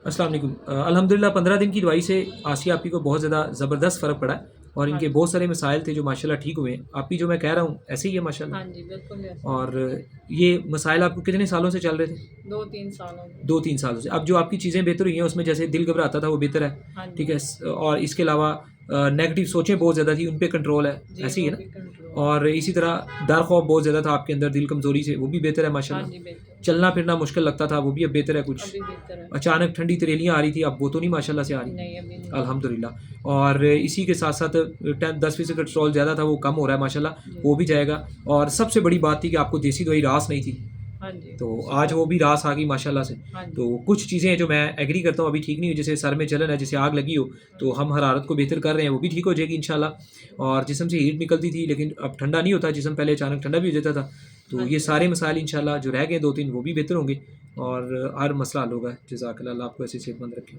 अस्सलाम वालेकुम। अल्हम्दुलिल्लाह 15 दिन की दवाई से आसिया आपी को बहुत ज़्यादा ज़बरदस्त फ़र्क पड़ा है और हाँ इनके जी। बहुत सारे मसाइल थे जो माशाल्लाह ठीक हुए हैं। आपी जो मैं कह रहा हूँ ऐसे ही है हाँ माशाल्लाह। जी, बिल्कुल ऐसे ही है। और ये मसाइल आपको कितने सालों से चल रहे थे? 2-3 साल हो गए। 2-3 सालों से। अब जो आपकी चीज़ें बेहतर हुई हैं उसमें जैसे दिल घबराता था वो बेहतर है, हाँ ठीक जी। है? और इसके अलावा नेगेटिव सोचें बहुत ज़्यादा थी उन पे कंट्रोल है, जी, ऐसे ही वो है ना? भी कंट्रोल है। और इसी तरह डर खौफ बहुत ज़्यादा था आपके अंदर दिल कमज़ोरी से, वो भी बेहतर है हाँ माशाल्लाह। जी, बिल्कुल। चलना-फिरना मुश्किल लगता था, वो भी अब बेहतर है कुछ। अभी बेहतर है। अचानक ठंडी तरेलियाँ आ रही थी, अब वो तो नहीं माशाल्लाह से आ रही, नहीं, अभी नहीं आ रही। अल्हम्दुलिल्लाह। और इसी के साथ-साथ 10-10% कोलेस्ट्रॉल ज़्यादा था, वो कम हो रहा है माशाल्लाह, जी। वो भी जाएगा। और सबसे बड़ी बात थी कि आपको देसी दवाई रास नहीं थी, हाँ जी, तो आज शुक्र। वो भी रास आ गई माशाल्लाह से। हाँ तो जी। कुछ चीज़ें हैं जो मैं एग्री करता हूँ अभी ठीक नहीं हुई, जैसे सर में जलन है, जैसे आग लगी हो, हाँ तो जी। हम हरारत को बेहतर कर रहे हैं, वो भी ठीक हो जाएगी इंशाल्लाह। और जिस्म से हीट निकलती थी लेकिन अब ठंडा नहीं होता जिस्म, पहले अचानक ठंडा भी हो जाता था। तो हाँ ये जी। सारे मसाइल इंशाल्लाह जो रह गए 2-3 वो भी बेहतर होंगे और हर मसला हल होगा। जज़ाकल्लाह, अल्लाह आपको ऐसे सेहतमंद रखे।